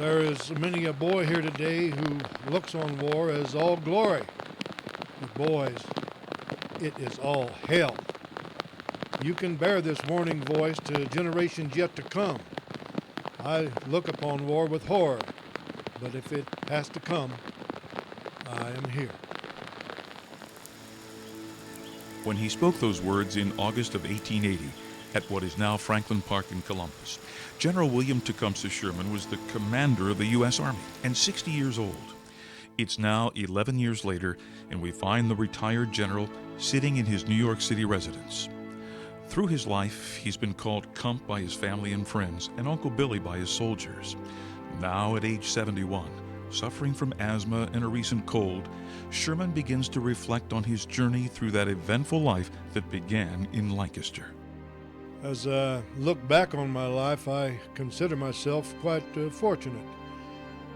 There is many a boy here today who looks on war as all glory. But boys, it is all hell. You can bear this warning voice to generations yet to come. I look upon war with horror, but if it has to come, I am here. When he spoke those words in August of 1880 at what is now Franklin Park in Columbus, General William Tecumseh Sherman was the commander of the U.S. Army and 60 years old. It's now 11 years later, and we find the retired general sitting in his New York City residence. Through his life, he's been called Cump by his family and friends, and Uncle Billy by his soldiers. Now at age 71, suffering from asthma and a recent cold, Sherman begins to reflect on his journey through that eventful life that began in Lancaster. As I look back on my life, I consider myself quite fortunate.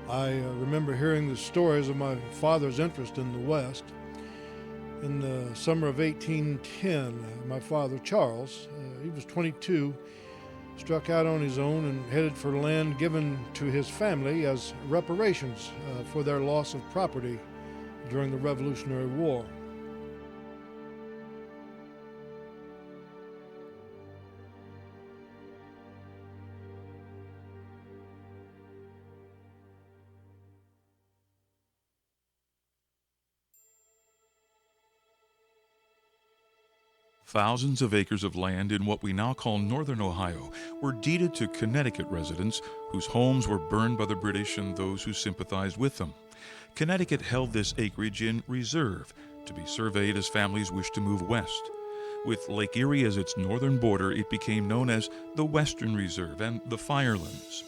I remember hearing the stories of my father's interest in the West. In the summer of 1810, my father, Charles, he was 22, struck out on his own and headed for land given to his family as reparations for their loss of property during the Revolutionary War. Thousands of acres of land in what we now call northern Ohio were deeded to Connecticut residents whose homes were burned by the British and those who sympathized with them. Connecticut held this acreage in reserve to be surveyed as families wished to move west. With Lake Erie as its northern border, it became known as the Western Reserve and the Firelands.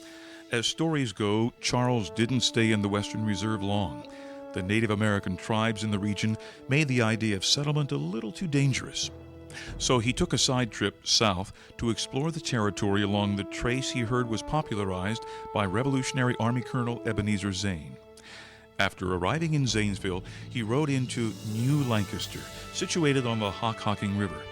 As stories go, Charles didn't stay in the Western Reserve long. The Native American tribes in the region made the idea of settlement a little too dangerous. So he took a side trip south to explore the territory along the trace he heard was popularized by Revolutionary Army Colonel Ebenezer Zane. After arriving in Zanesville, he rode into New Lancaster, situated on the Hockhocking River.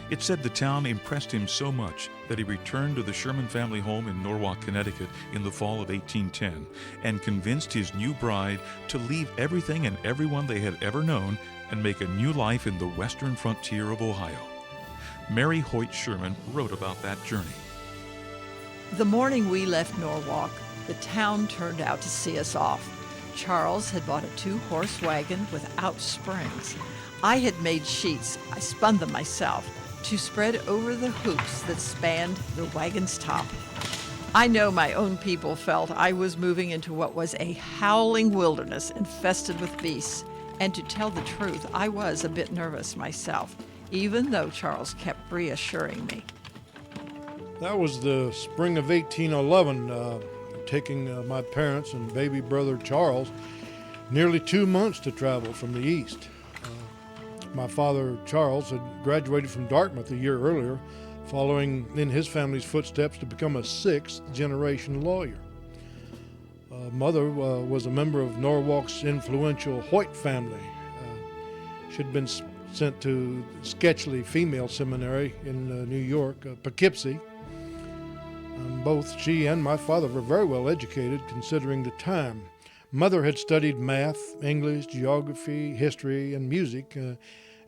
It said the town impressed him so much that he returned to the Sherman family home in Norwalk, Connecticut in the fall of 1810 and convinced his new bride to leave everything and everyone they had ever known and make a new life in the western frontier of Ohio. Mary Hoyt Sherman wrote about that journey. The morning we left Norwalk, the town turned out to see us off. Charles had bought a 2-horse wagon without springs. I had made sheets, I spun them myself, to spread over the hoops that spanned the wagon's top. I know my own people felt I was moving into what was a howling wilderness infested with beasts. And to tell the truth, I was a bit nervous myself, even though Charles kept reassuring me. That was the spring of 1811, taking my parents and baby brother Charles nearly 2 months to travel from the east. My father Charles had graduated from Dartmouth a year earlier, following in his family's footsteps to become a 6th-generation lawyer. Mother was a member of Norwalk's influential Hoyt family. She'd been sent to Sketchley Female Seminary in New York, Poughkeepsie. Both she and my father were very well educated considering the time. Mother had studied math, English, geography, history, and music,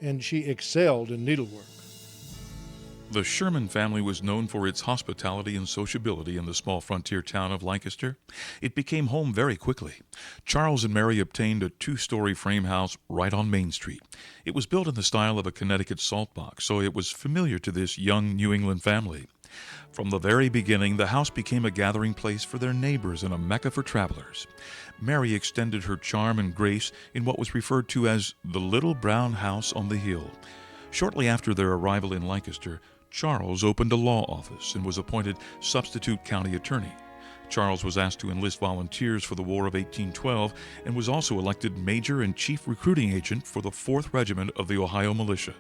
and she excelled in needlework. The Sherman family was known for its hospitality and sociability in the small frontier town of Lancaster. It became home very quickly. Charles and Mary obtained a 2-story frame house right on Main Street. It was built in the style of a Connecticut salt box, so it was familiar to this young New England family. From the very beginning, the house became a gathering place for their neighbors and a mecca for travelers. Mary extended her charm and grace in what was referred to as the Little Brown House on the Hill. Shortly after their arrival in Lancaster, Charles opened a law office and was appointed substitute county attorney. Charles was asked to enlist volunteers for the War of 1812 and was also elected major and chief recruiting agent for the 4th Regiment of the Ohio Militia.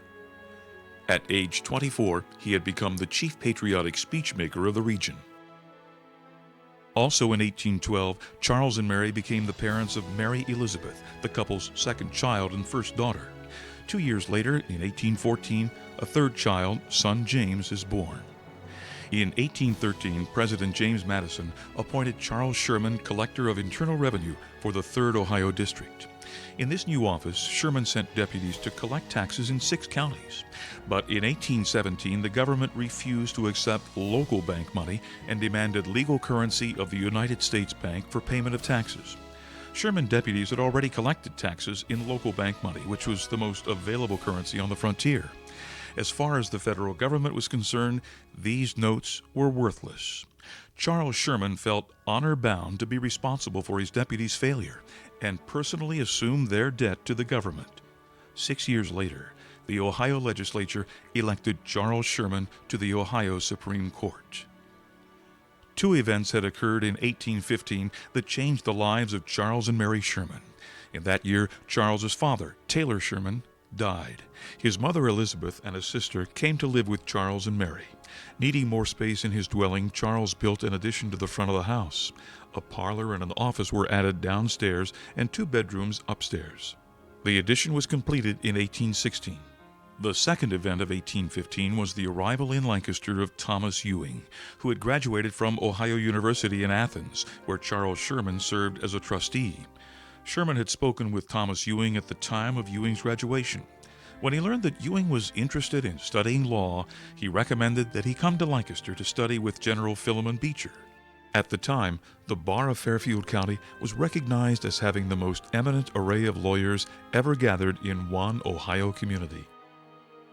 At age 24, he had become the chief patriotic speechmaker of the region. Also in 1812, Charles and Mary became the parents of Mary Elizabeth, the couple's 2nd child and 1st daughter. 2 years later, in 1814, a 3rd child, son James, is born. In 1813, President James Madison appointed Charles Sherman Collector of Internal Revenue for the 3rd Ohio District. In this new office, Sherman sent deputies to collect taxes in 6 counties. But in 1817, the government refused to accept local bank money and demanded legal currency of the United States Bank for payment of taxes. Sherman deputies had already collected taxes in local bank money, which was the most available currency on the frontier. As far as the federal government was concerned, these notes were worthless. Charles Sherman felt honor-bound to be responsible for his deputies' failure and personally assumed their debt to the government. 6 years later, the Ohio legislature elected Charles Sherman to the Ohio Supreme Court. 2 events had occurred in 1815 that changed the lives of Charles and Mary Sherman. In that year, Charles's father, Taylor Sherman, died. His mother Elizabeth and a sister came to live with Charles and Mary. Needing more space in his dwelling, Charles built an addition to the front of the house. A parlor and an office were added downstairs and 2 bedrooms upstairs. The addition was completed in 1816. The second event of 1815 was the arrival in Lancaster of Thomas Ewing, who had graduated from Ohio University in Athens, where Charles Sherman served as a trustee. Sherman had spoken with Thomas Ewing at the time of Ewing's graduation. When he learned that Ewing was interested in studying law, he recommended that he come to Lancaster to study with General Philemon Beecher. At the time, the bar of Fairfield County was recognized as having the most eminent array of lawyers ever gathered in one Ohio community.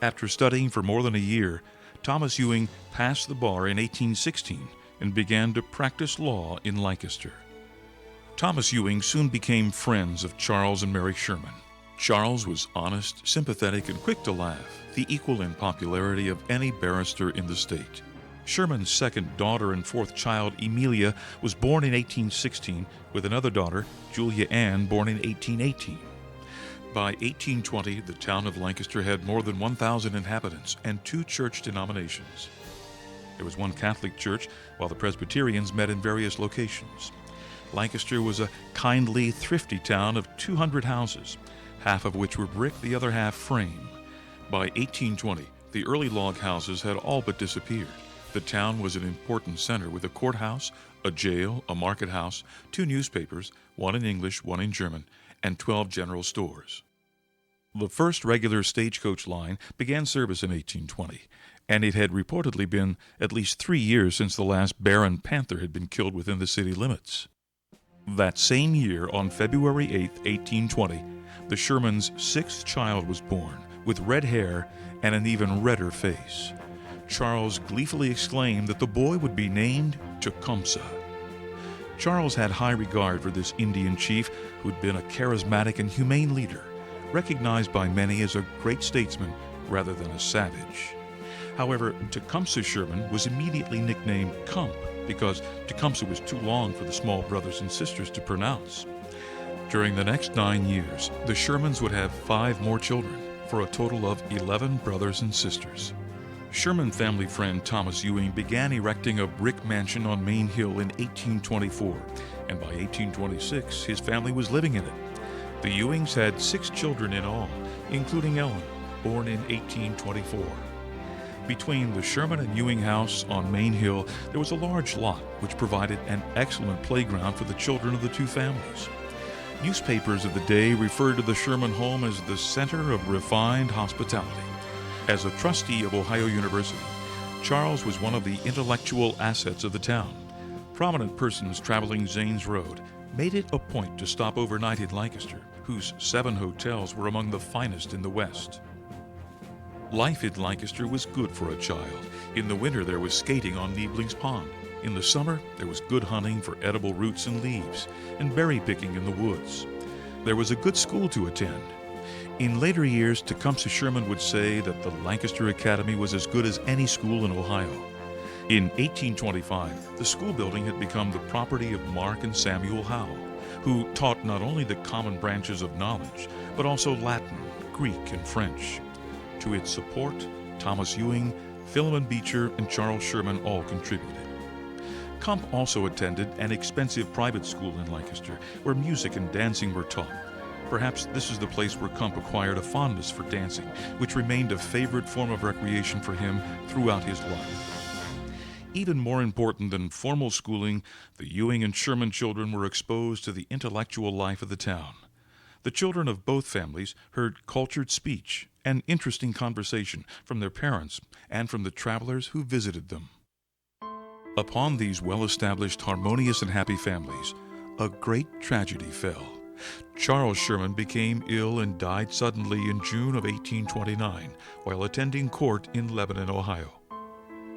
After studying for more than a year, Thomas Ewing passed the bar in 1816 and began to practice law in Lancaster. Thomas Ewing soon became friends of Charles and Mary Sherman. Charles was honest, sympathetic, and quick to laugh, the equal in popularity of any barrister in the state. Sherman's second daughter and 4th child, Emilia, was born in 1816, with another daughter, Julia Ann, born in 1818. By 1820, the town of Lancaster had more than 1,000 inhabitants and 2 church denominations. There was 1 Catholic church, while the Presbyterians met in various locations. Lancaster was a kindly, thrifty town of 200 houses, half of which were brick, the other half frame. By 1820, the early log houses had all but disappeared. The town was an important center with a courthouse, a jail, a market house, 2 newspapers, 1 in English, 1 in German, and 12 general stores. The first regular stagecoach line began service in 1820, and it had reportedly been at least 3 years since the last bear and panther had been killed within the city limits. That same year, on February 8, 1820, the Shermans' 6th child was born, with red hair and an even redder face. Charles gleefully exclaimed that the boy would be named Tecumseh. Charles had high regard for this Indian chief who had been a charismatic and humane leader, recognized by many as a great statesman rather than a savage. However, Tecumseh Sherman was immediately nicknamed Cump because Tecumseh was too long for the small brothers and sisters to pronounce. During the next 9 years, the Shermans would have 5 more children, for a total of 11 brothers and sisters. Sherman family friend Thomas Ewing began erecting a brick mansion on Main Hill in 1824, and by 1826 his family was living in it. The Ewings had 6 children in all, including Ellen, born in 1824. Between the Sherman and Ewing house on Main Hill, there was a large lot which provided an excellent playground for the children of the 2 families. Newspapers of the day referred to the Sherman home as the center of refined hospitality. As a trustee of Ohio University, Charles was one of the intellectual assets of the town. Prominent persons traveling Zanes Road made it a point to stop overnight in Lancaster, whose 7 hotels were among the finest in the West. Life in Lancaster was good for a child. In the winter, there was skating on Niebling's Pond. In the summer, there was good hunting for edible roots and leaves, and berry picking in the woods. There was a good school to attend. In later years, Tecumseh Sherman would say that the Lancaster Academy was as good as any school in Ohio. In 1825, the school building had become the property of Mark and Samuel Howe, who taught not only the common branches of knowledge, but also Latin, Greek, and French. To its support, Thomas Ewing, Philemon Beecher, and Charles Sherman all contributed. Cump also attended an expensive private school in Lancaster, where music and dancing were taught. Perhaps this is the place where Cump acquired a fondness for dancing, which remained a favorite form of recreation for him throughout his life. Even more important than formal schooling, the Ewing and Sherman children were exposed to the intellectual life of the town. The children of both families heard cultured speech and interesting conversation from their parents and from the travelers who visited them. Upon these well-established, harmonious, and happy families, a great tragedy fell. Charles Sherman became ill and died suddenly in June of 1829 while attending court in Lebanon, Ohio.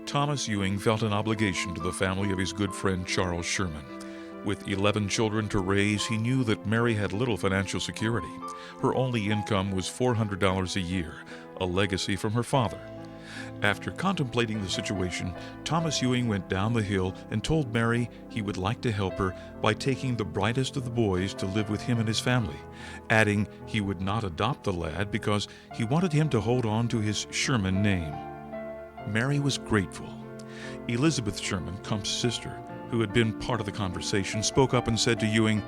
Thomas Ewing felt an obligation to the family of his good friend Charles Sherman. With 11 children to raise, he knew that Mary had little financial security. Her only income was $400 a year, a legacy from her father. After contemplating the situation, Thomas Ewing went down the hill and told Mary he would like to help her by taking the brightest of the boys to live with him and his family, adding he would not adopt the lad because he wanted him to hold on to his Sherman name. Mary was grateful. Elizabeth Sherman, Cump's sister, who had been part of the conversation, spoke up and said to Ewing,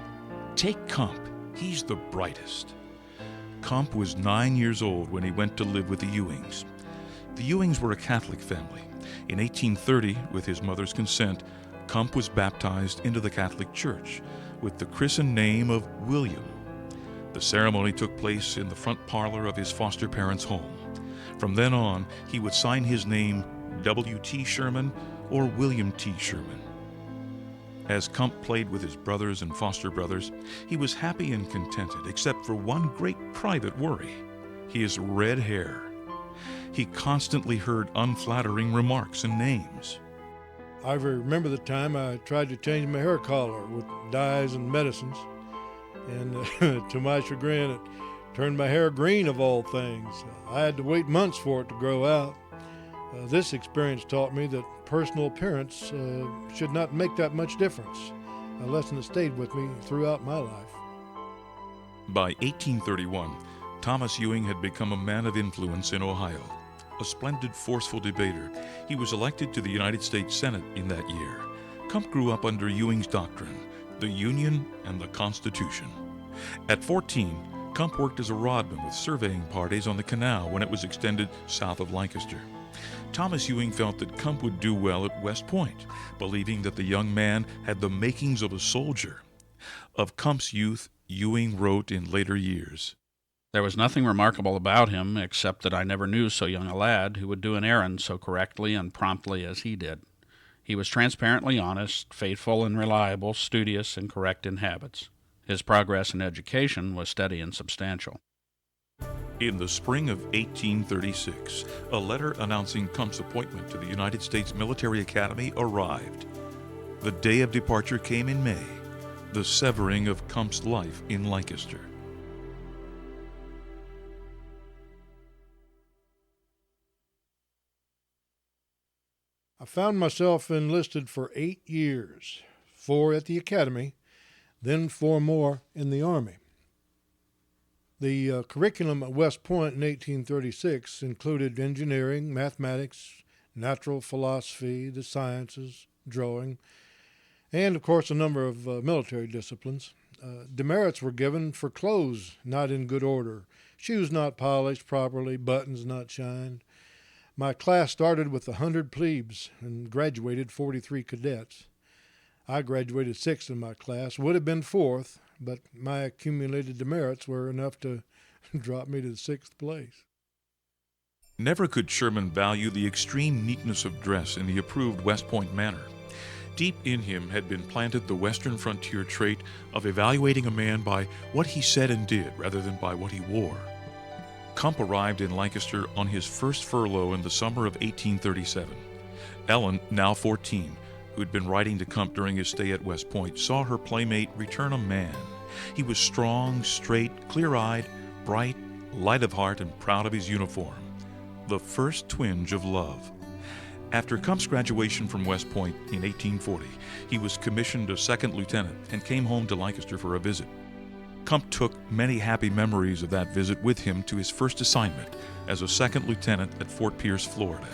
"Take Cump, he's the brightest." Cump was 9 years old when he went to live with the Ewings. The Ewings were a Catholic family. In 1830, with his mother's consent, Cump was baptized into the Catholic Church with the christened name of William. The ceremony took place in the front parlor of his foster parents' home. From then on, he would sign his name W.T. Sherman or William T. Sherman. As Cump played with his brothers and foster brothers, he was happy and contented, except for one great private worry: his red hair. He constantly heard unflattering remarks and names. I remember the time I tried to change my hair color with dyes and medicines, and to my chagrin, it turned my hair green of all things. I had to wait months for it to grow out. This experience taught me that personal appearance should not make that much difference, a lesson that stayed with me throughout my life. By 1831, Thomas Ewing had become a man of influence in Ohio. A splendid, forceful debater, he was elected to the United States Senate in that year. Cump grew up under Ewing's doctrine, the Union and the Constitution. At 14, Cump worked as a rodman with surveying parties on the canal when it was extended south of Lancaster. Thomas Ewing felt that Cump would do well at West Point, believing that the young man had the makings of a soldier. Of Cump's youth, Ewing wrote in later years, "There was nothing remarkable about him, except that I never knew so young a lad who would do an errand so correctly and promptly as he did. He was transparently honest, faithful and reliable, studious and correct in habits. His progress in education was steady and substantial." In the spring of 1836, a letter announcing Cump's appointment to the United States Military Academy arrived. The day of departure came in May, the severing of Cump's life in Lancaster. I found myself enlisted for 8 years, 4 at the academy, then 4 more in the Army. The curriculum at West Point in 1836 included engineering, mathematics, natural philosophy, the sciences, drawing, and, of course, a number of military disciplines. Demerits were given for clothes not in good order, shoes not polished properly, buttons not shined. My class started with 100 plebes and graduated 43 cadets. I graduated 6th in my class, would have been 4th, but my accumulated demerits were enough to drop me to the 6th place. Never could Sherman value the extreme neatness of dress in the approved West Point manner. Deep in him had been planted the Western frontier trait of evaluating a man by what he said and did rather than by what he wore. Cump arrived in Lancaster on his first furlough in the summer of 1837. Ellen, now 14, who had been writing to Cump during his stay at West Point, saw her playmate return a man. He was strong, straight, clear-eyed, bright, light of heart, and proud of his uniform. The first twinge of love. After Cump's graduation from West Point in 1840, he was commissioned a second lieutenant and came home to Lancaster for a visit. Cump took many happy memories of that visit with him to his first assignment as a second lieutenant at Fort Pierce, Florida.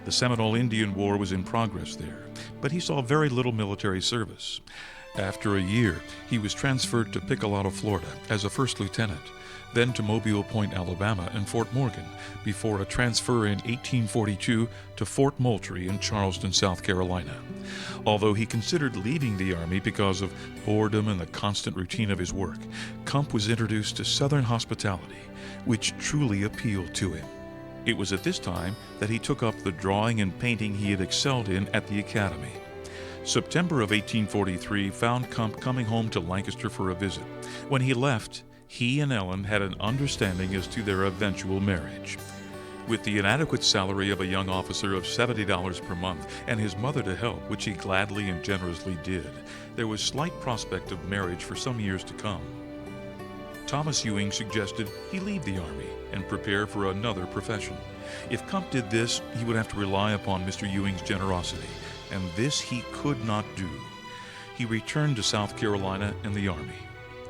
The Seminole Indian War was in progress there, but he saw very little military service. After a year, he was transferred to Piccolotto, Florida, as a first lieutenant. then to Mobile Point, Alabama, and Fort Morgan, before a transfer in 1842 to Fort Moultrie in Charleston, South Carolina. Although he considered leaving the Army because of boredom and the constant routine of his work, Kump was introduced to Southern hospitality, which truly appealed to him. It was at this time that he took up the drawing and painting he had excelled in at the Academy. September of 1843 found Kump coming home to Lancaster for a visit. When he left, he and Ellen had an understanding as to their eventual marriage. With the inadequate salary of a young officer of $70 per month and his mother to help, which he gladly and generously did, there was slight prospect of marriage for some years to come. Thomas Ewing suggested he leave the Army and prepare for another profession. If Kump did this, he would have to rely upon Mr. Ewing's generosity, and this he could not do. He returned to South Carolina and the Army.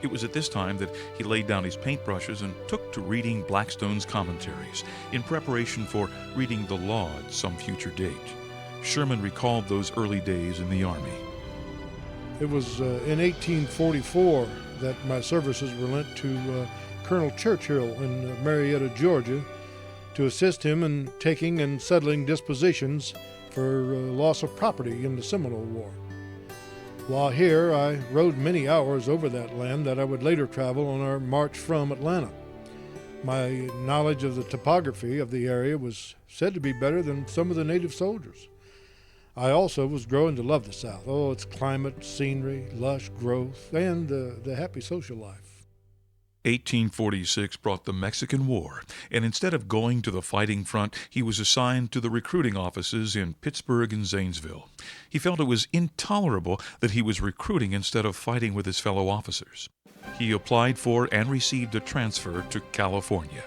It was at this time that he laid down his paintbrushes and took to reading Blackstone's commentaries in preparation for reading the law at some future date. Sherman recalled those early days in the Army. It was in 1844 that my services were lent to Colonel Churchill in Marietta, Georgia, to assist him in taking and settling dispositions for loss of property in the Seminole War. While here, I rode many hours over that land that I would later travel on our march from Atlanta. My knowledge of the topography of the area was said to be better than some of the native soldiers. I also was growing to love the South. Oh, its climate, scenery, lush growth, and the happy social life. 1846 brought the Mexican War, and instead of going to the fighting front, he was assigned to the recruiting offices in Pittsburgh and Zanesville. He felt it was intolerable that he was recruiting instead of fighting with his fellow officers. He applied for and received a transfer to California.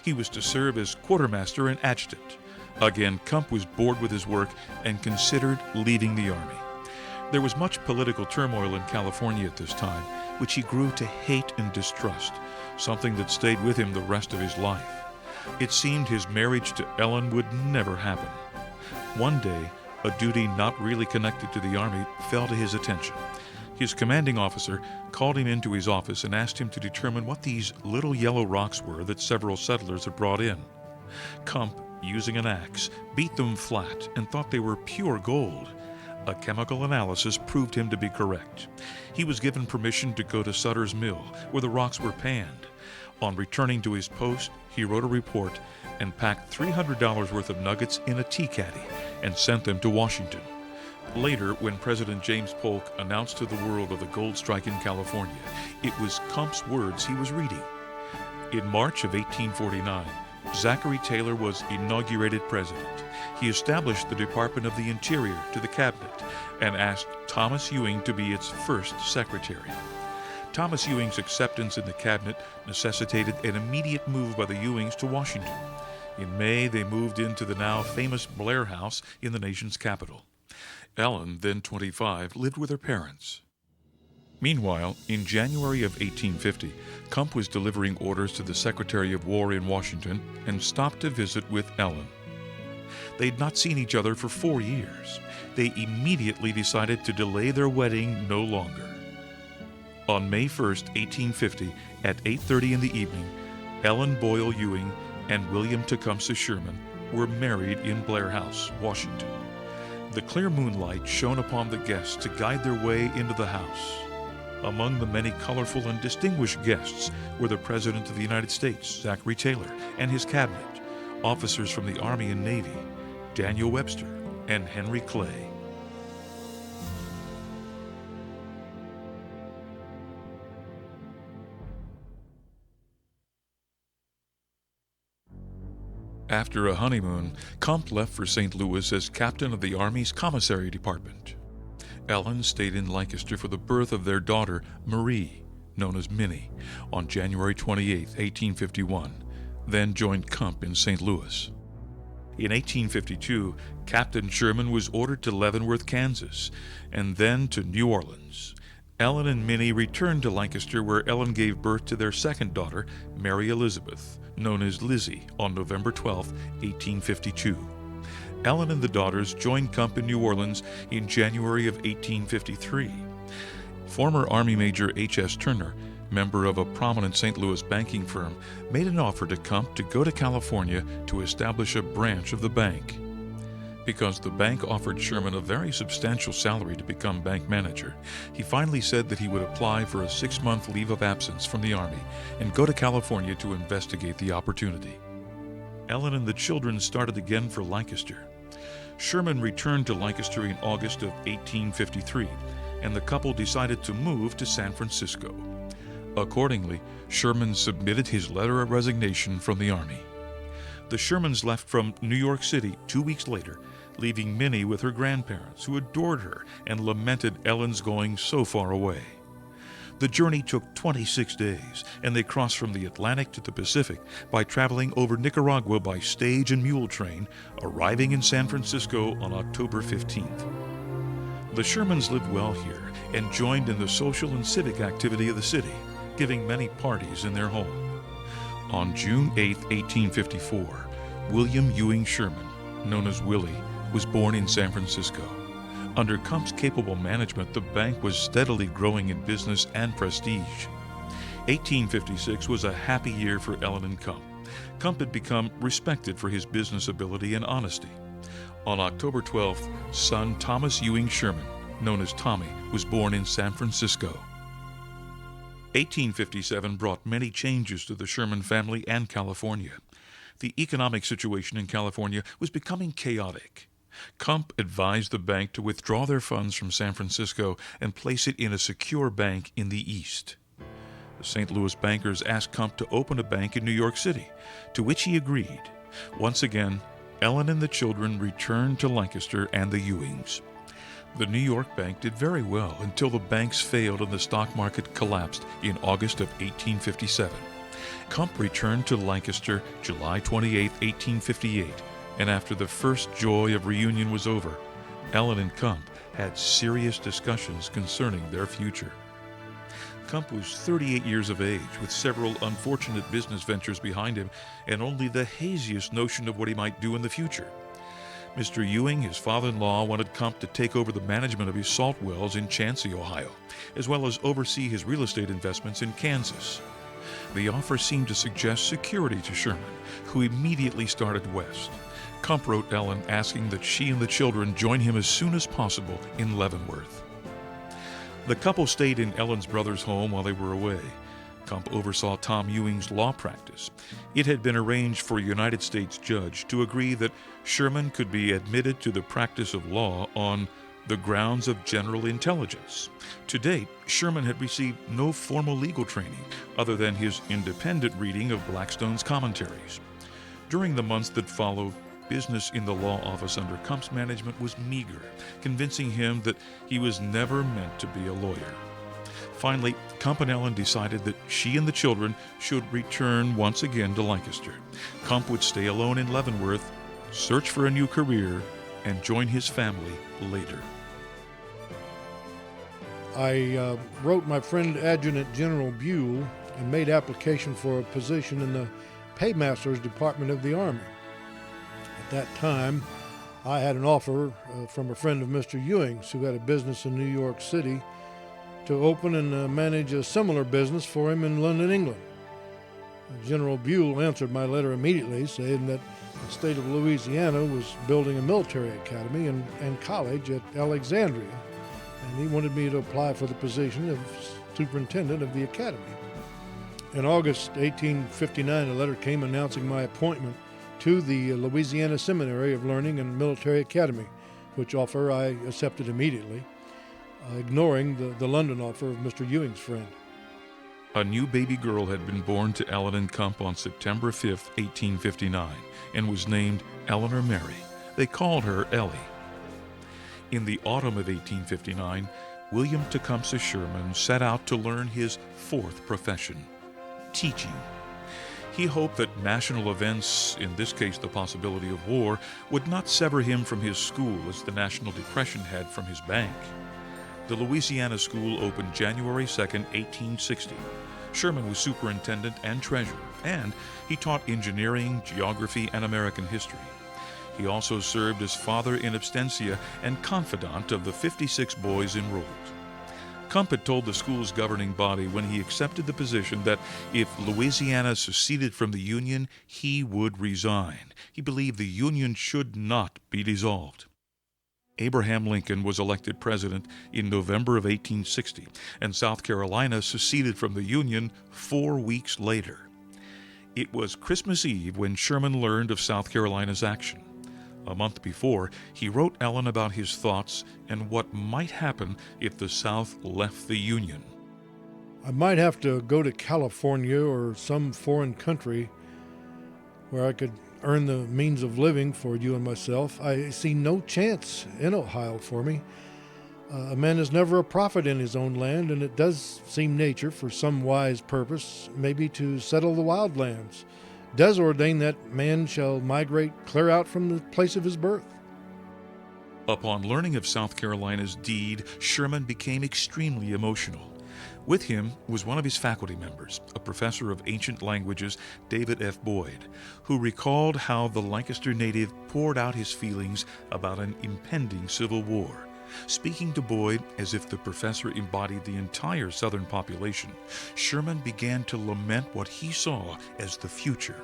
He was to serve as quartermaster and adjutant. Again, Kump was bored with his work and considered leaving the Army. There was much political turmoil in California at this time, which he grew to hate and distrust, something that stayed with him the rest of his life. It seemed his marriage to Ellen would never happen. One day, a duty not really connected to the Army fell to his attention. His commanding officer called him into his office and asked him to determine what these little yellow rocks were that several settlers had brought in. Kump, using an axe, beat them flat and thought they were pure gold. A chemical analysis proved him to be correct. He was given permission to go to Sutter's Mill, where the rocks were panned. On returning to his post, he wrote a report and packed $300 worth of nuggets in a tea caddy and sent them to Washington. Later, when President James Polk announced to the world of the gold strike in California, it was Kump's words he was reading. In March of 1849, Zachary Taylor was inaugurated president. He established the Department of the Interior to the cabinet and asked Thomas Ewing to be its first secretary. Thomas Ewing's acceptance in the cabinet necessitated an immediate move by the Ewings to Washington. In May, they moved into the now famous Blair House in the nation's capital. Ellen, then 25, lived with her parents. Meanwhile, in January of 1850, Kump was delivering orders to the Secretary of War in Washington and stopped to visit with Ellen. They'd not seen each other for 4 years. They immediately decided to delay their wedding no longer. On May 1st, 1850, at 8:30 in the evening, Ellen Boyle Ewing and William Tecumseh Sherman were married in Blair House, Washington. The clear moonlight shone upon the guests to guide their way into the house. Among the many colorful and distinguished guests were the President of the United States, Zachary Taylor, and his cabinet, officers from the Army and Navy, Daniel Webster, and Henry Clay. After a honeymoon, Kump left for St. Louis as captain of the Army's Commissary Department. Ellen stayed in Lancaster for the birth of their daughter, Marie, known as Minnie, on January 28, 1851, then joined Kump in St. Louis. In 1852, Captain Sherman was ordered to Leavenworth, Kansas, and then to New Orleans. Ellen and Minnie returned to Lancaster, where Ellen gave birth to their second daughter, Mary Elizabeth, known as Lizzie, on November 12, 1852. Ellen and the daughters joined Kump in New Orleans in January of 1853. Former Army Major H.S. Turner member of a prominent St. Louis banking firm, made an offer to Kump to go to California to establish a branch of the bank. Because the bank offered Sherman a very substantial salary to become bank manager, he finally said that he would apply for a 6-month leave of absence from the Army and go to California to investigate the opportunity. Ellen and the children started again for Lancaster. Sherman returned to Lancaster in August of 1853, and the couple decided to move to San Francisco. Accordingly, Sherman submitted his letter of resignation from the Army. The Shermans left from New York City 2 weeks later, leaving Minnie with her grandparents, who adored her and lamented Ellen's going so far away. The journey took 26 days, and they crossed from the Atlantic to the Pacific by traveling over Nicaragua by stage and mule train, arriving in San Francisco on October 15th. The Shermans lived well here and joined in the social and civic activity of the city, giving many parties in their home. On June 8, 1854, William Ewing Sherman, known as Willie, was born in San Francisco. Under Kump's capable management, the bank was steadily growing in business and prestige. 1856 was a happy year for Ellen and Kump. Kump had become respected for his business ability and honesty. On October 12th, son Thomas Ewing Sherman, known as Tommy, was born in San Francisco. 1857 brought many changes to the Sherman family and California. The economic situation in California was becoming chaotic. Kump advised the bank to withdraw their funds from San Francisco and place it in a secure bank in the East. The St. Louis bankers asked Kump to open a bank in New York City, to which he agreed. Once again, Ellen and the children returned to Lancaster and the Ewings. The New York bank did very well until the banks failed and the stock market collapsed in August of 1857. Kump returned to Lancaster July 28, 1858, and after the first joy of reunion was over, Ellen and Kump had serious discussions concerning their future. Kump was 38 years of age, with several unfortunate business ventures behind him and only the haziest notion of what he might do in the future. Mr. Ewing, his father-in-law, wanted Kump to take over the management of his salt wells in Chansey, Ohio, as well as oversee his real estate investments in Kansas. The offer seemed to suggest security to Sherman, who immediately started west. Kump wrote Ellen asking that she and the children join him as soon as possible in Leavenworth. The couple stayed in Ellen's brother's home while they were away. Kump oversaw Tom Ewing's law practice. It had been arranged for a United States judge to agree that Sherman could be admitted to the practice of law on the grounds of general intelligence. To date, Sherman had received no formal legal training other than his independent reading of Blackstone's commentaries. During the months that followed, business in the law office under Kump's management was meager, convincing him that he was never meant to be a lawyer. Finally, Kump and Ellen decided that she and the children should return once again to Lancaster. Kump would stay alone in Leavenworth, search for a new career, and join his family later. I wrote my friend Adjutant General Buell and made application for a position in the Paymaster's Department of the Army. At that time, I had an offer from a friend of Mr. Ewing's who had a business in New York City to open and manage a similar business for him in London, England. General Buell answered my letter immediately, saying that the state of Louisiana was building a military academy and college at Alexandria, and he wanted me to apply for the position of superintendent of the academy. In August 1859, a letter came announcing my appointment to the Louisiana Seminary of Learning and Military Academy, which offer I accepted immediately, ignoring the London offer of Mr. Ewing's friend. A new baby girl had been born to Ellen and Kump on September 5, 1859, and was named Eleanor Mary. They called her Ellie. In the autumn of 1859, William Tecumseh Sherman set out to learn his fourth profession, teaching. He hoped that national events, in this case the possibility of war, would not sever him from his school as the National Depression had from his bank. The Louisiana School opened January 2, 1860. Sherman was superintendent and treasurer, and he taught engineering, geography, and American history. He also served as father in absentia and confidant of the 56 boys enrolled. Kump had told the school's governing body when he accepted the position that if Louisiana seceded from the Union, he would resign. He believed the Union should not be dissolved. Abraham Lincoln was elected president in November of 1860, and South Carolina seceded from the Union 4 weeks later. It was Christmas Eve when Sherman learned of South Carolina's action. A month before, he wrote Ellen about his thoughts and what might happen if the South left the Union. I might have to go to California or some foreign country where I could earn the means of living for you and myself. I see no chance in Ohio for me. A man is never a prophet in his own land, and it does seem nature, for some wise purpose, maybe to settle the wild lands, does ordain that man shall migrate clear out from the place of his birth. Upon learning of South Carolina's deed, Sherman became extremely emotional. With him was one of his faculty members, a professor of ancient languages, David F. Boyd, who recalled how the Lancaster native poured out his feelings about an impending civil war. Speaking to Boyd as if the professor embodied the entire Southern population, Sherman began to lament what he saw as the future.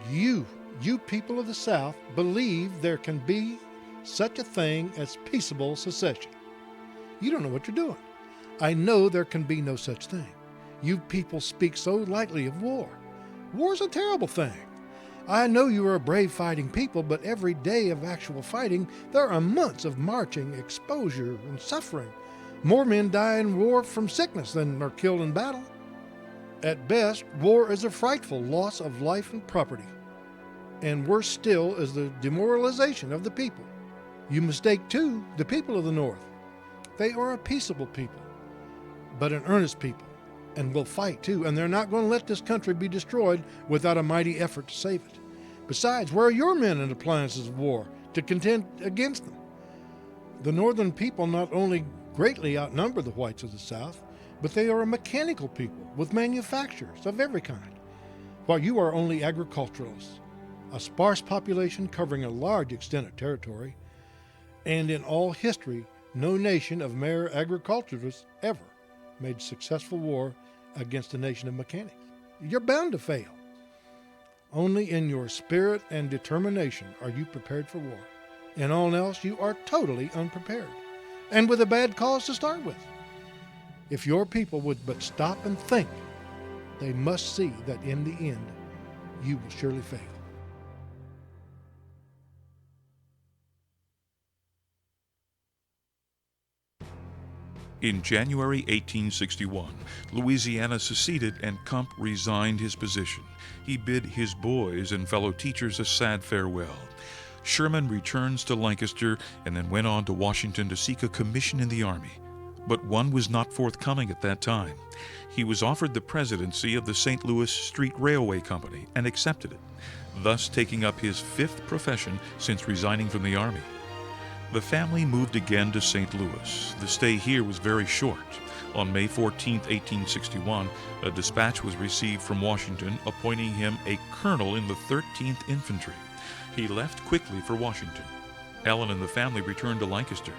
You people of the South, believe there can be such a thing as peaceable secession. You don't know what you're doing. I know there can be no such thing. You people speak so lightly of war. War's a terrible thing. I know you are a brave fighting people, but every day of actual fighting, there are months of marching, exposure, and suffering. More men die in war from sickness than are killed in battle. At best, war is a frightful loss of life and property. And worse still is the demoralization of the people. You mistake, too, the people of the North. They are a peaceable people, but an earnest people, and will fight too, and they're not going to let this country be destroyed without a mighty effort to save it. Besides, where are your men and appliances of war to contend against them? The Northern people not only greatly outnumber the whites of the South, but they are a mechanical people with manufactures of every kind, while you are only agriculturalists, a sparse population covering a large extent of territory, and in all history, no nation of mere agriculturists ever made successful war against a nation of mechanics. You're bound to fail. Only in your spirit and determination are you prepared for war. In all else, you are totally unprepared, and with a bad cause to start with. If your people would but stop and think, they must see that in the end, you will surely fail. In January 1861, Louisiana seceded and Kump resigned his position. He bid his boys and fellow teachers a sad farewell. Sherman returns to Lancaster and then went on to Washington to seek a commission in the Army. But one was not forthcoming at that time. He was offered the presidency of the St. Louis Street Railway Company and accepted it, thus taking up his 5th profession since resigning from the Army. The family moved again to St. Louis. The stay here was very short. On May 14, 1861, a dispatch was received from Washington appointing him a colonel in the 13th Infantry. He left quickly for Washington. Ellen and the family returned to Lancaster.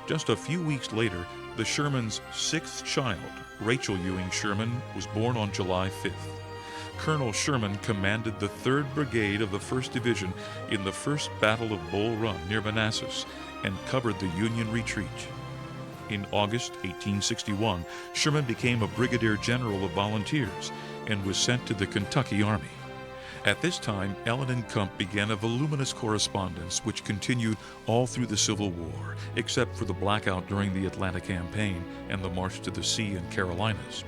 Just a few weeks later, the Shermans' 6th child, Rachel Ewing Sherman, was born on July 5th. Colonel Sherman commanded the 3rd Brigade of the 1st Division in the First Battle of Bull Run near Manassas and covered the Union retreat. In August 1861, Sherman became a brigadier general of volunteers and was sent to the Kentucky Army. At this time, Ellen and Kump began a voluminous correspondence which continued all through the Civil War, except for the blackout during the Atlanta Campaign and the March to the Sea in Carolinas.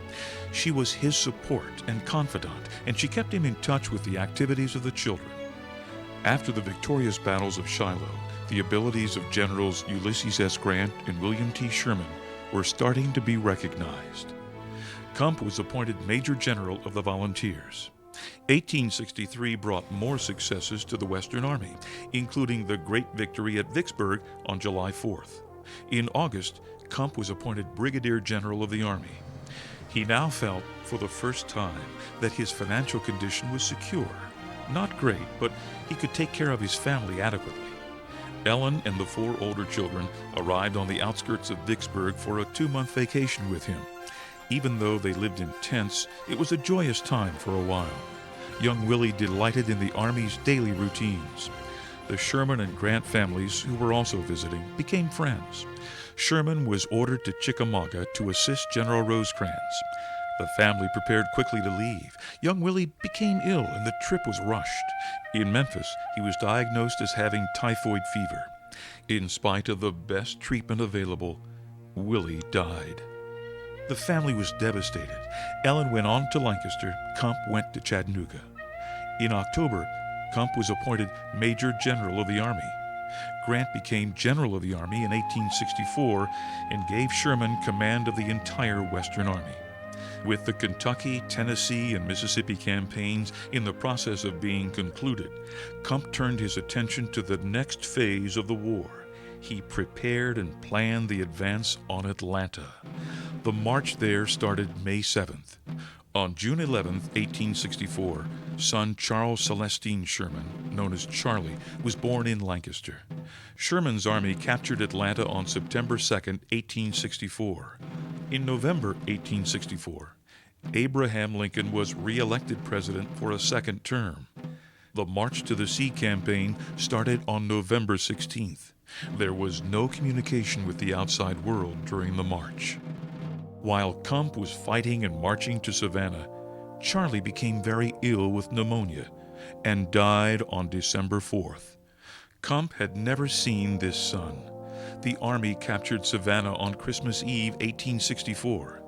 She was his support and confidant, and she kept him in touch with the activities of the children. After the victorious battles of Shiloh, the abilities of Generals Ulysses S. Grant and William T. Sherman were starting to be recognized. Kump was appointed Major General of the Volunteers. 1863 brought more successes to the Western Army, including the great victory at Vicksburg on July 4th. In August, Kump was appointed Brigadier General of the Army. He now felt, for the first time, that his financial condition was secure. Not great, but he could take care of his family adequately. Ellen and the 4 older children arrived on the outskirts of Vicksburg for a 2-month vacation with him. Even though they lived in tents, it was a joyous time for a while. Young Willie delighted in the Army's daily routines. The Sherman and Grant families, who were also visiting, became friends. Sherman was ordered to Chickamauga to assist General Rosecrans. The family prepared quickly to leave. Young Willie became ill and the trip was rushed. In Memphis, he was diagnosed as having typhoid fever. In spite of the best treatment available, Willie died. The family was devastated. Ellen went on to Lancaster. Kump went to Chattanooga. In October, Kump was appointed Major General of the Army. Grant became General of the Army in 1864 and gave Sherman command of the entire Western Army. With the Kentucky, Tennessee, and Mississippi campaigns in the process of being concluded, Kump turned his attention to the next phase of the war. He prepared and planned the advance on Atlanta. The march there started May 7th. On June 11, 1864, son Charles Celestine Sherman, known as Charlie, was born in Lancaster. Sherman's army captured Atlanta on September 2, 1864. In November 1864, Abraham Lincoln was re-elected president for a second term. The March to the Sea campaign started on November 16th. There was no communication with the outside world during the march. While Kump was fighting and marching to Savannah, Charlie became very ill with pneumonia and died on December 4th. Kump had never seen this son. The Army captured Savannah on Christmas Eve, 1864.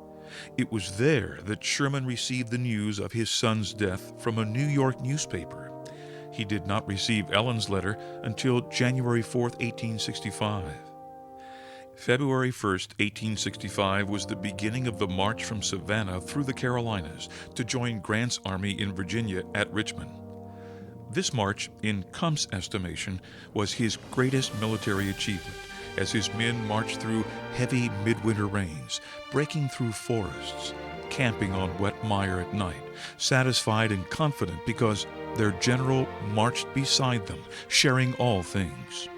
It was there that Sherman received the news of his son's death from a New York newspaper. He did not receive Ellen's letter until January 4, 1865. February 1, 1865 was the beginning of the march from Savannah through the Carolinas to join Grant's army in Virginia at Richmond. This march, in Kump's estimation, was his greatest military achievement, as his men marched through heavy midwinter rains, breaking through forests, camping on wet mire at night, satisfied and confident because their general marched beside them, sharing all things.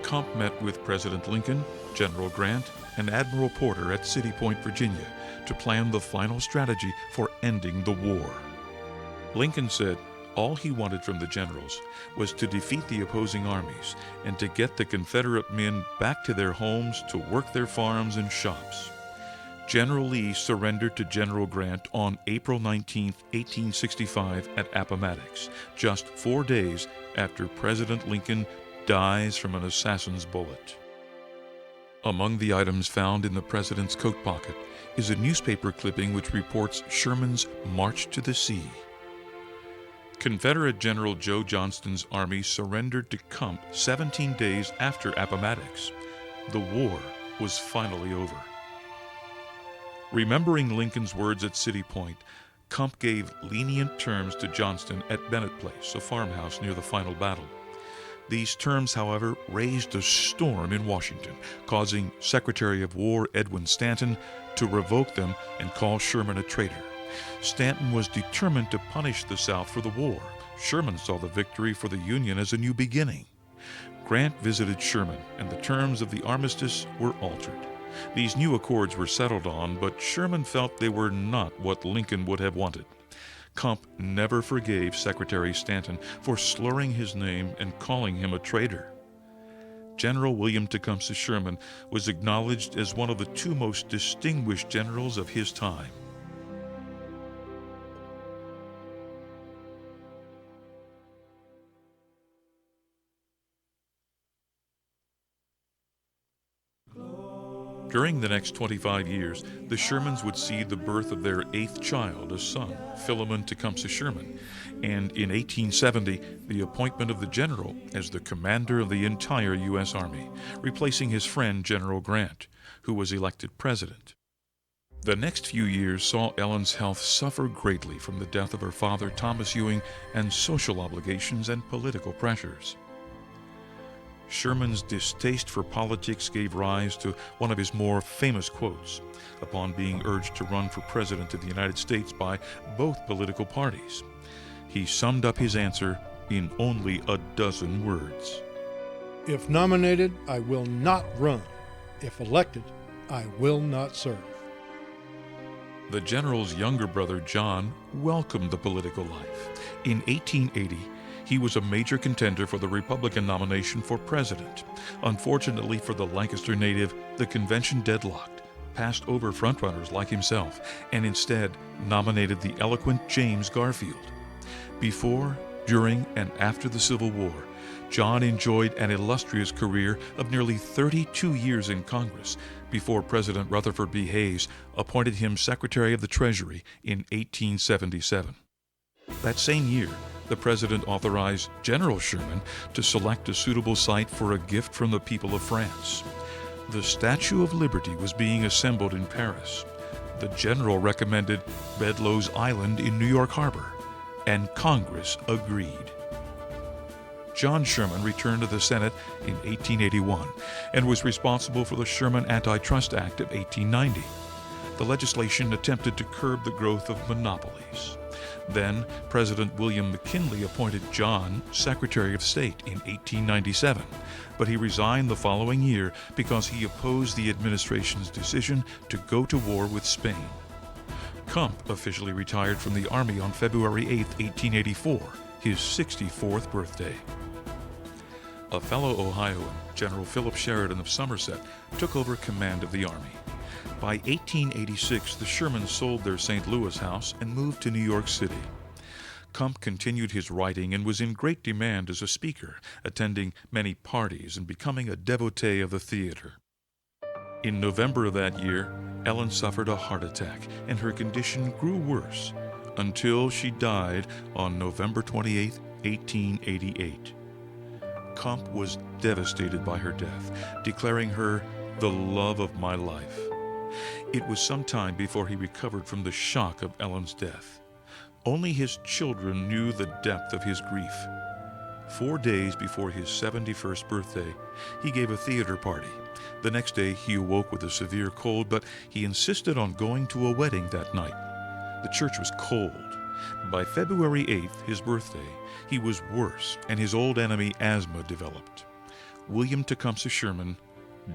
Kump met with President Lincoln, General Grant, and Admiral Porter at City Point, Virginia, to plan the final strategy for ending the war. Lincoln said all he wanted from the generals was to defeat the opposing armies and to get the Confederate men back to their homes to work their farms and shops. General Lee surrendered to General Grant on April 19, 1865 at Appomattox, just 4 days after President Lincoln dies from an assassin's bullet. Among the items found in the president's coat pocket is a newspaper clipping which reports Sherman's march to the sea. Confederate General Joe Johnston's army surrendered to Kump 17 days after Appomattox. The war was finally over. Remembering Lincoln's words at City Point, Kump gave lenient terms to Johnston at Bennett Place, a farmhouse near the final battle. These terms, however, raised a storm in Washington, causing Secretary of War Edwin Stanton to revoke them and call Sherman a traitor. Stanton was determined to punish the South for the war. Sherman saw the victory for the Union as a new beginning. Grant visited Sherman, and the terms of the armistice were altered. These new accords were settled on, but Sherman felt they were not what Lincoln would have wanted. Kump never forgave Secretary Stanton for slurring his name and calling him a traitor. General William Tecumseh Sherman was acknowledged as one of the 2 most distinguished generals of his time. During the next 25 years, the Shermans would see the birth of their 8th child, a son, Philemon Tecumseh Sherman, and in 1870, the appointment of the general as the commander of the entire U.S. Army, replacing his friend General Grant, who was elected president. The next few years saw Ellen's health suffer greatly from the death of her father, Thomas Ewing, and social obligations and political pressures. Sherman's distaste for politics gave rise to one of his more famous quotes upon being urged to run for president of the United States by both political parties. He summed up his answer in only a dozen words. If nominated, I will not run. If elected, I will not serve. The general's younger brother, John, welcomed the political life. In 1880, he was a major contender for the Republican nomination for president. Unfortunately for the Lancaster native, the convention deadlocked, passed over frontrunners like himself, and instead nominated the eloquent James Garfield. Before, during, and after the Civil War, John enjoyed an illustrious career of nearly 32 years in Congress before President Rutherford B. Hayes appointed him Secretary of the Treasury in 1877. That same year, the President authorized General Sherman to select a suitable site for a gift from the people of France. The Statue of Liberty was being assembled in Paris. The General recommended Bedloe's Island in New York Harbor, and Congress agreed. John Sherman returned to the Senate in 1881 and was responsible for the Sherman Antitrust Act of 1890. The legislation attempted to curb the growth of monopolies. Then, President William McKinley appointed John Secretary of State in 1897, but he resigned the following year because he opposed the administration's decision to go to war with Spain. Kump officially retired from the Army on February 8, 1884, his 64th birthday. A fellow Ohioan, General Philip Sheridan of Somerset, took over command of the Army. By 1886, the Shermans sold their St. Louis house and moved to New York City. Kump continued his writing and was in great demand as a speaker, attending many parties and becoming a devotee of the theater. In November of that year, Ellen suffered a heart attack, and her condition grew worse until she died on November 28, 1888. Kump was devastated by her death, declaring her the love of my life. It was some time before he recovered from the shock of Ellen's death. Only his children knew the depth of his grief. 4 days before his 71st birthday, he gave a theater party. The next day, he awoke with a severe cold, but he insisted on going to a wedding that night. The church was cold. By February 8th, his birthday, he was worse, and his old enemy asthma developed. William Tecumseh Sherman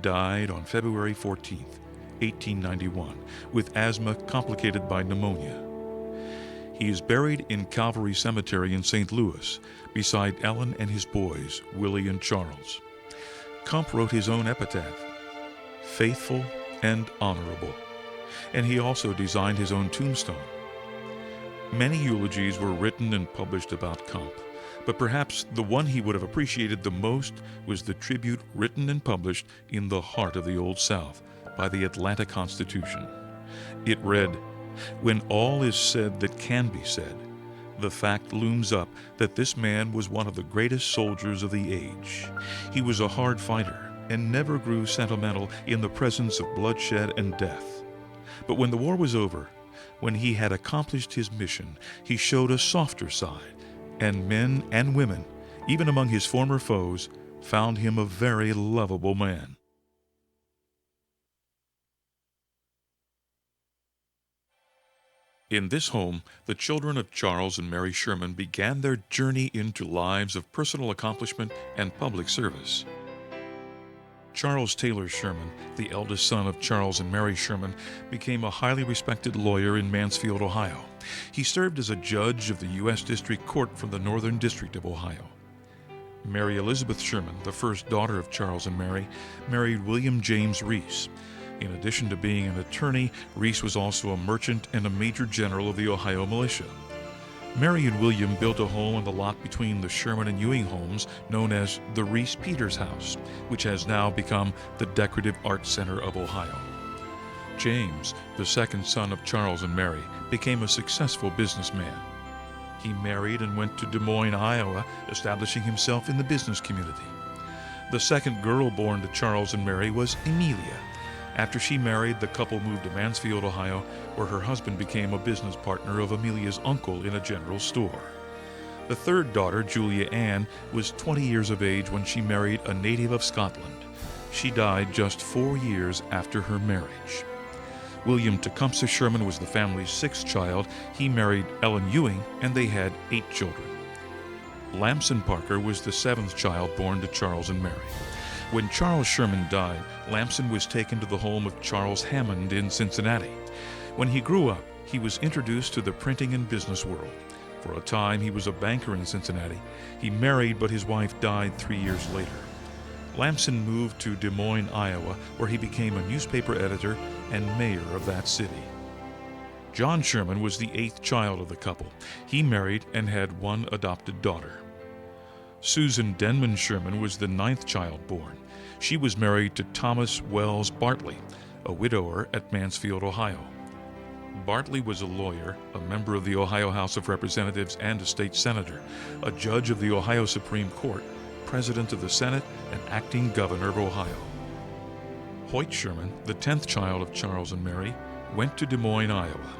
died on February 14th, 1891, with asthma complicated by pneumonia. He is buried in Calvary Cemetery in St. Louis, beside Ellen and his boys, Willie and Charles. Kump wrote his own epitaph, "Faithful and honorable," and he also designed his own tombstone. Many eulogies were written and published about Kump, but perhaps the one he would have appreciated the most was the tribute written and published in the heart of the Old South by the Atlanta Constitution. It read, "When all is said that can be said, the fact looms up that this man was one of the greatest soldiers of the age. He was a hard fighter and never grew sentimental in the presence of bloodshed and death. But when the war was over, when he had accomplished his mission, he showed a softer side, and men and women, even among his former foes, found him a very lovable man." In this home, the children of Charles and Mary Sherman began their journey into lives of personal accomplishment and public service. Charles Taylor Sherman, the eldest son of Charles and Mary Sherman, became a highly respected lawyer in Mansfield, Ohio. He served as a judge of the U.S. District Court for the Northern District of Ohio. Mary Elizabeth Sherman, the first daughter of Charles and Mary, married William James Reese. In addition to being an attorney, Reese was also a merchant and a major general of the Ohio militia. Mary and William built a home on the lot between the Sherman and Ewing homes known as the Reese Peters House, which has now become the Decorative Arts Center of Ohio. James, the second son of Charles and Mary, became a successful businessman. He married and went to Des Moines, Iowa, establishing himself in the business community. The second girl born to Charles and Mary was Amelia. After she married, the couple moved to Mansfield, Ohio, where her husband became a business partner of Amelia's uncle in a general store. The third daughter, Julia Ann, was 20 years of age when she married a native of Scotland. She died just 4 years after her marriage. William Tecumseh Sherman was the family's sixth child. He married Ellen Ewing, and they had 8 children. Lamson Parker was the seventh child born to Charles and Mary. When Charles Sherman died, Lamson was taken to the home of Charles Hammond in Cincinnati. When he grew up, he was introduced to the printing and business world. For a time, he was a banker in Cincinnati. He married, but his wife died 3 years later. Lamson moved to Des Moines, Iowa, where he became a newspaper editor and mayor of that city. John Sherman was the eighth child of the couple. He married and had one adopted daughter. Susan Denman Sherman was the ninth child born. She was married to Thomas Wells Bartley, a widower at Mansfield, Ohio. Bartley was a lawyer, a member of the Ohio House of Representatives and a state senator, a judge of the Ohio Supreme Court, president of the Senate, and acting governor of Ohio. Hoyt Sherman, the 10th child of Charles and Mary, went to Des Moines, Iowa.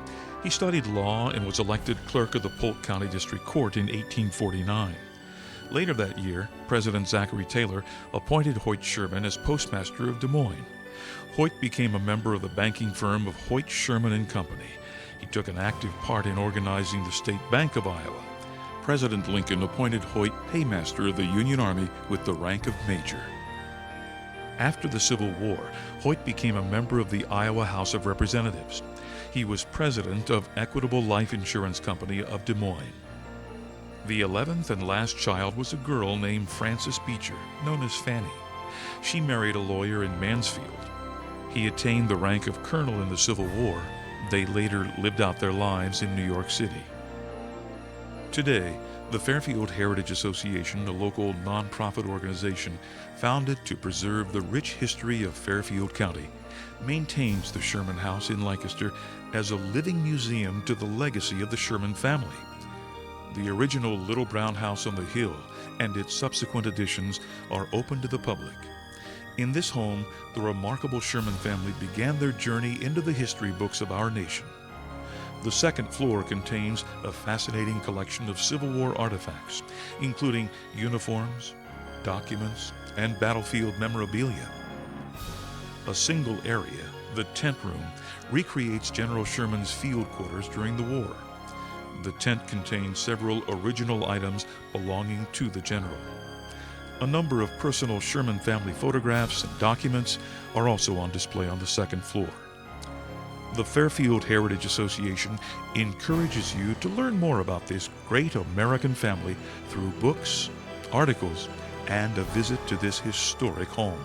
He studied law and was elected clerk of the Polk County District Court in 1849. Later that year, President Zachary Taylor appointed Hoyt Sherman as postmaster of Des Moines. Hoyt became a member of the banking firm of Hoyt, Sherman and Company. He took an active part in organizing the State Bank of Iowa. President Lincoln appointed Hoyt paymaster of the Union Army with the rank of major. After the Civil War, Hoyt became a member of the Iowa House of Representatives. He was president of Equitable Life Insurance Company of Des Moines. The 11th and last child was a girl named Frances Beecher, known as Fanny. She married a lawyer in Mansfield. He attained the rank of colonel in the Civil War. They later lived out their lives in New York City. Today, the Fairfield Heritage Association, a local nonprofit organization founded to preserve the rich history of Fairfield County, maintains the Sherman House in Lancaster as a living museum to the legacy of the Sherman family. The original Little Brown House on the Hill and its subsequent additions are open to the public. In this home, the remarkable Sherman family began their journey into the history books of our nation. The second floor contains a fascinating collection of Civil War artifacts, including uniforms, documents, and battlefield memorabilia. A single area, the tent room, recreates General Sherman's field quarters during the war. The tent contains several original items belonging to the general. A number of personal Sherman family photographs and documents are also on display on the second floor. The Fairfield Heritage Association encourages you to learn more about this great American family through books, articles, and a visit to this historic home.